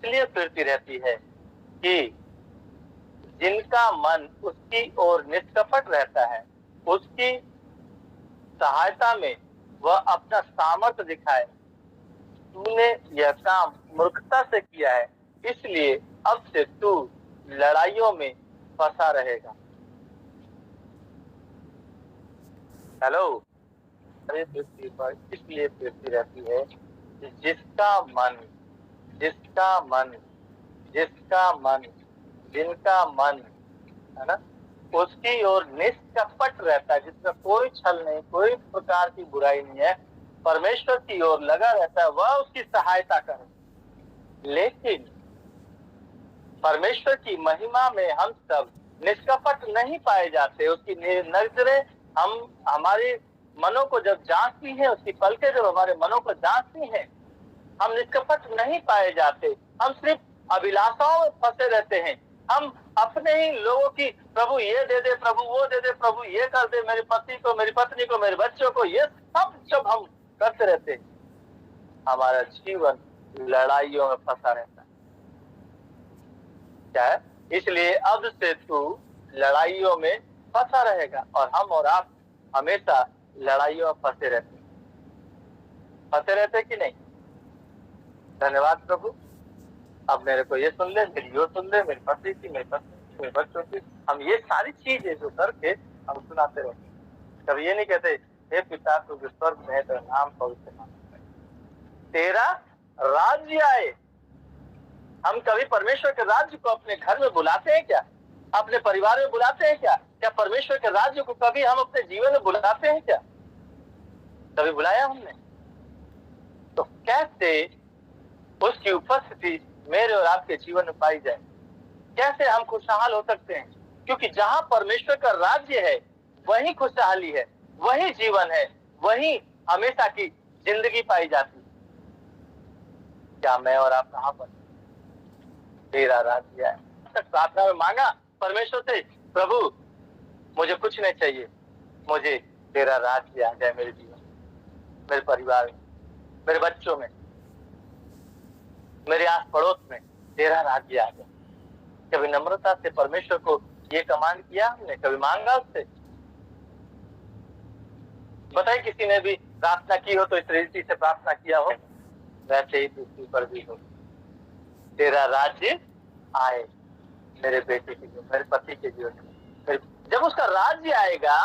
इसलिए फिरती रहती है कि जिनका मन उसकी ओर निष्कपट रहता है, उसकी सहायता में वह अपना सामर्थ्य दिखाए। तूने यह काम मूर्खता से किया है, इसलिए अब से तू लड़ाइयों में फंसा रहेगा। हेलो, अरे पृथ्वी पर इसलिए फिरती रहती है कि जिसका मन जिनका मन है ना, उसकी ओर निष्कपट रहता है, जिसमें कोई छल नहीं, कोई प्रकार की बुराई नहीं है, परमेश्वर की ओर लगा रहता है, वह उसकी सहायता करे। लेकिन परमेश्वर की महिमा में हम सब निष्कपट नहीं पाए जाते। उसकी नजरें हमारे मनों को जब जांचती हैं, उसकी पलकें जब हमारे मनों को जांचती हैं, हम निष्कपट नहीं पाए जाते। हम सिर्फ अभिलाषाओं में फंसे रहते हैं। हम अपने ही लोगों की, प्रभु ये दे दे, प्रभु वो दे दे, प्रभु ये कर दे, मेरे पति को, मेरी पत्नी को, मेरे बच्चों को, ये सब जब हम करते रहते हैं, हमारा जीवन लड़ाइयों में फंसा रहता है। क्या है? इसलिए अब से तू लड़ाइयों में फंसा रहेगा। और हम और आप हमेशा लड़ाइयों में फंसे रहते कि नहीं? धन्यवाद प्रभु। अब मेरे को ये सुन ले, मेरी वो सुन ले, मेरी पत्नी की, मेरी पत्नी की, मेरे बच्चों की, हम ये सारी चीजें जो करके हम सुनाते रहते। कभी ये नहीं कहते, हे पिता तू जो स्वर्ग में है, तेरा नाम पवित्र नाम, तेरा राज्य आए। हम कभी परमेश्वर के राज्य को अपने घर में बुलाते हैं क्या? अपने परिवार में बुलाते हैं क्या? क्या परमेश्वर के राज्य को कभी हम अपने जीवन में बुलाते हैं क्या? कभी बुलाया हमने? तो कैसे उसकी उपस्थिति मेरे और आपके जीवन में पाई जाए? कैसे हम खुशहाल हो सकते हैं? क्योंकि जहां परमेश्वर का राज्य है, वही खुशहाली है, वही जीवन है, वही हमेशा की जिंदगी पाई जाती है। क्या मैं और आप कहां पर? तेरा राज्य है। प्रार्थना में मांगा परमेश्वर से, प्रभु मुझे कुछ नहीं चाहिए, मुझे तेरा राज्य आ जाए मेरे जीवन, मेरे परिवार में, मेरे बच्चों में, मेरे आस पड़ोस में तेरा राज्य आ जाए। कभी नम्रता से परमेश्वर को ये कमांड किया हमने? कभी मांगा उससे? बताइए, किसी ने भी प्रार्थना की हो तो इस रीति से प्रार्थना किया हो? वैसे ही पृथ्वी पर भी हो, तेरा राज्य आए मेरे बेटे के जीवन, मेरे पति के जीवन में। जब उसका राज्य आएगा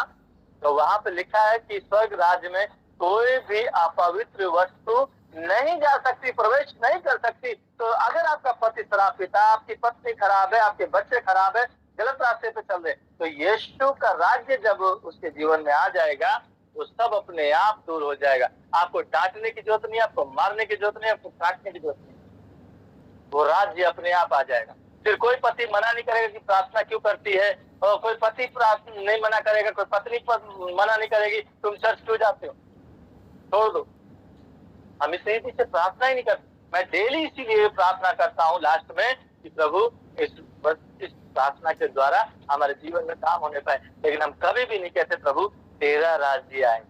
तो वहां पे लिखा है कि स्वर्ग राज्य में कोई भी अपवित्र वस्तु नहीं जा सकती, प्रवेश नहीं कर सकती। तो अगर आपका पति शराब पीता, आपकी पत्नी खराब है, आपके बच्चे खराब है, गलत रास्ते पे चल रहे, तो यीशु का राज्य जब उसके जीवन में आ जाएगा, वो सब अपने आप दूर हो जाएगा। आपको डांटने की जरूरत नहीं, आपको मारने की जरूरत नहीं, आपको काटने की जरूरत नहीं, वो राज्य अपने आप आ जाएगा। फिर कोई पति मना नहीं करेगा कि प्रार्थना क्यों करती है, और कोई पति प्रार्थना नहीं मना करेगा, कोई पत्नी मना नहीं करेगी तुम चर्च क्यों जाते हो, छोड़ दो। हम इस रीति से प्रार्थना ही नहीं करते। मैं डेली इसीलिए प्रार्थना करता हूँ लास्ट में कि प्रभु इस प्रार्थना के द्वारा हमारे जीवन में काम होने पाए। लेकिन हम कभी भी नहीं कहते प्रभु तेरा राज्य आए।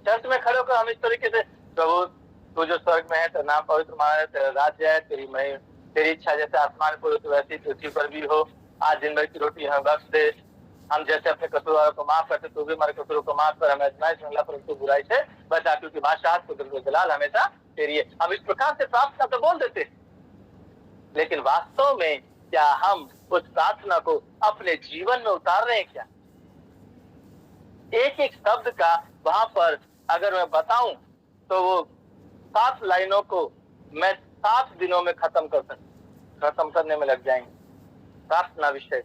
चर्च में खड़े होकर हम इस तरीके से, प्रभु तू जो स्वर्ग में है, तेरा नाम पवित्र माना है, तेरा राज्य है, तेरी इच्छा जैसे आसमान पर हो वैसी पृथ्वी पर भी हो। आज दिन भर की रोटी हमें बख्श दे, हम जैसे अपने कसूरवारों को माफ करते तू भी हमारे कसूरों को माफ कर, हमें आजमाइश में परंतु बुराई से बचा, क्योंकि बादशाह कुदरत जलाल हमेशा तेरी है। हम इस प्रकार से प्रार्थना तो बोल देते, लेकिन वास्तव में क्या हम उस प्रार्थना को अपने जीवन में उतार रहे हैं क्या? एक एक शब्द का वहां पर अगर मैं बताऊं तो वो 7 लाइनों को मैं 7 दिनों में खत्म करने में लग जाएंगे। प्रार्थना विषय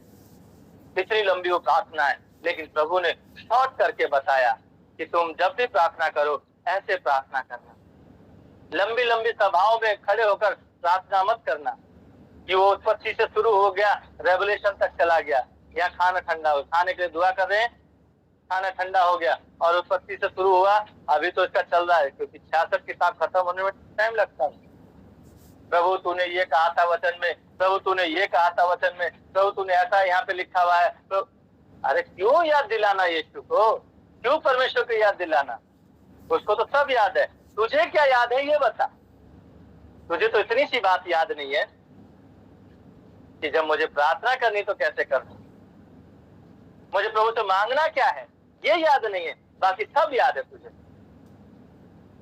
कितनी लंबी वो प्रार्थना है, लेकिन प्रभु ने शॉर्ट करके बताया कि तुम जब भी प्रार्थना करो ऐसे प्रार्थना करना। लंबी लंबी सभाओं में खड़े होकर प्रार्थना मत करना कि वो उत्पत्ति से शुरू हो गया रेवलेशन तक चला गया, या खाना ठंडा हो, खाने के लिए दुआ कर रहे हैं, खाना ठंडा हो गया, और उत्पत्ति से शुरू हुआ, अभी तो इसका चल रहा है, क्योंकि 66 किताब खत्म होने में टाइम लगता है। प्रभु तूने ये कहा था वचन में, प्रभु तूने ये कहा था वचन में, प्रभु तूने ऐसा यहाँ पे लिखा हुआ है। तो अरे क्यों याद दिलाना यीशु को? क्यों परमेश्वर को याद दिलाना? उसको तो सब याद है, तुझे क्या याद है ये बता। तुझे तो इतनी सी बात याद नहीं है कि जब मुझे प्रार्थना करनी तो कैसे करनी, मुझे प्रभु से मांगना क्या है ये याद नहीं है, बाकी सब याद है तुझे।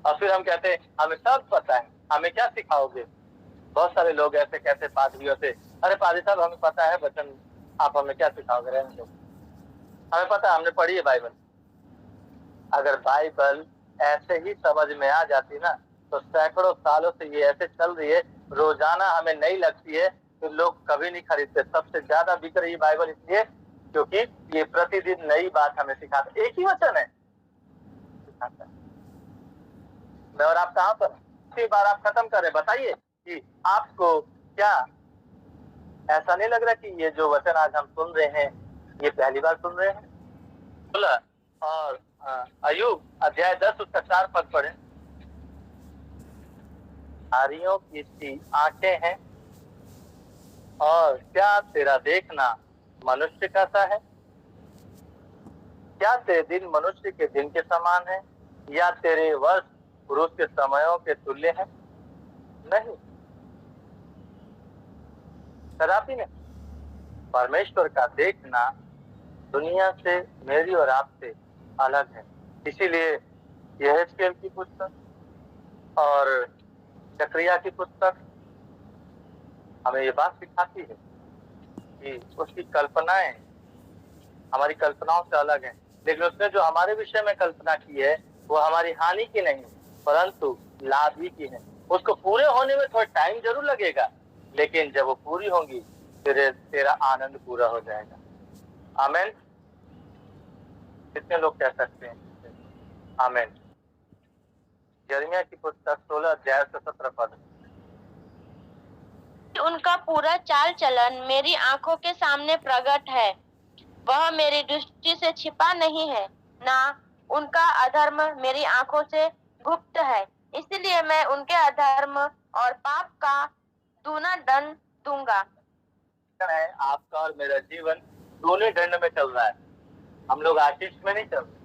और फिर हम कहते हैं हमें सब पता है, हमें क्या सिखाओगे। बहुत सारे लोग ऐसे कहते पादरियों से, अरे पादरी साहब हमें पता है वचन, आप हमें क्या सिखाओगे, रहने दो, हमें पता है, हमने पढ़ी है बाइबल। अगर बाइबल ऐसे ही समझ में आ जाती ना तो सैकड़ों सालों से ये ऐसे चल रही है, रोजाना हमें नई लगती है तो लोग कभी नहीं खरीदते। सबसे ज्यादा बिक रही बाइबल इसलिए क्योंकि ये प्रतिदिन नई बात हमें सिखाता, एक ही वचन है सिखाता है। मैं और आप कहाँ पर, इसी बार आप खत्म करें, बताइए कि आपको क्या ऐसा नहीं लग रहा कि ये जो वचन आज हम सुन रहे हैं ये पहली बार सुन रहे हैं। बोला और अय्यूब अध्याय 10 उसका 4 पद पढ़े। नारियों की सी आंखें हैं और क्या तेरा देखना मनुष्य का सा है, क्या तेरे दिन मनुष्य के दिन के समान है, या तेरे वर्ष पुरुष के समयों के तुल्य है। नहीं, कदापि नहीं। परमेश्वर का देखना दुनिया से, मेरी और आपसे अलग है। इसीलिए यहेजकेल की पुस्तक और जकरिया की पुस्तक हमें ये बात सिखाती है कि उसकी कल्पनाएं हमारी कल्पनाओं से अलग हैं, लेकिन उसने जो हमारे विषय में कल्पना की है वो हमारी हानि की नहीं परंतु लाभ ही की है। उसको पूरे होने में थोड़ा टाइम जरूर लगेगा, लेकिन जब वो पूरी होंगी तेरा आनंद पूरा हो जाएगा। आमेन। कितने लोग कह सकते हैं आमेन। यिर्मयाह की पुस्तक 16 अध्याय से 17 पद। उनका पूरा चाल चलन मेरी आंखों के सामने प्रकट है, वह मेरी दृष्टि से छिपा नहीं है, ना उनका अधर्म मेरी आंखों से गुप्त है। इसलिए मैं उनके अधर्म और पाप का दूना दंड दूंगा। है आपका और मेरा जीवन दोनों दंड में चल रहा है। हम लोग आशीष में नहीं चल रहे,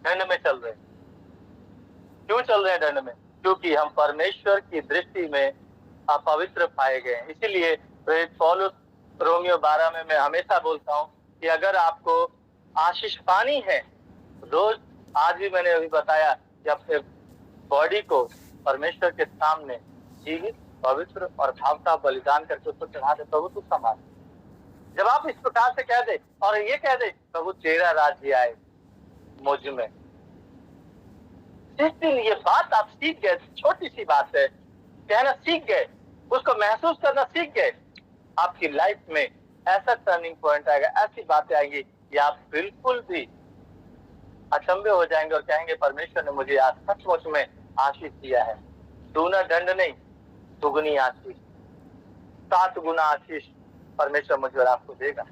दंड में चल रहे। क्यों चल रहे हैं दंड में? क्योंकि हम परमेश्वर की दृष्टि में अपवित्र पाए गए। इसीलिए पौलुस रोमियो 12 में मैं हमेशा बोलता हूँ कि अगर आपको आशीष पानी है, रोज, आज भी मैंने अभी बताया कि अपने बॉडी को परमेश्वर के सामने जीवित, पवित्र और भावता बलिदान करके उसको चढ़ा दे, प्रभु तू संभाल। जब आप इस प्रकार से कह दे और ये कह दे प्रभु तेरा राज्य आए मुझ में, जिस दिन ये बात आप सीख गए, छोटी सी बात है, कहना सीख गए, उसको महसूस करना सीख गए, आपकी लाइफ में ऐसा टर्निंग पॉइंट आएगा, ऐसी बातें आएंगी कि आप बिल्कुल भी अचंभे हो जाएंगे और कहेंगे परमेश्वर ने मुझे आज सचमुच में आशीष दिया है। दूना दंड नहीं, दुगनी आशीष, 7 गुना आशीष परमेश्वर मुझे और आपको देगा।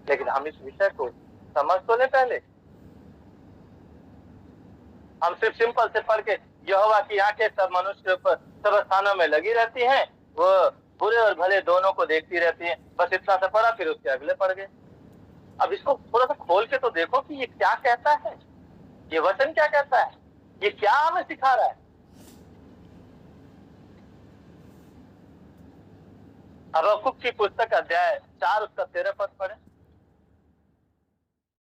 लेकिन हम इस विषय को समझ तो ले, पहले हम सिर्फ सिंपल से पढ़ के यहोवा की आंखें सब मनुष्य पर सब स्थानों में लगी रहती हैं, वो बुरे और भले दोनों को देखती रहती हैं, बस इतना सा पढ़ा फिर उसके अगले पढ़ गए। अब इसको थोड़ा सा खोल के तो देखो कि ये क्या कहता है, ये वचन क्या कहता है, ये क्या हमें सिखा रहा है। हबक्कुक की पुस्तक अध्याय 4 उसका 13 पद पढ़े।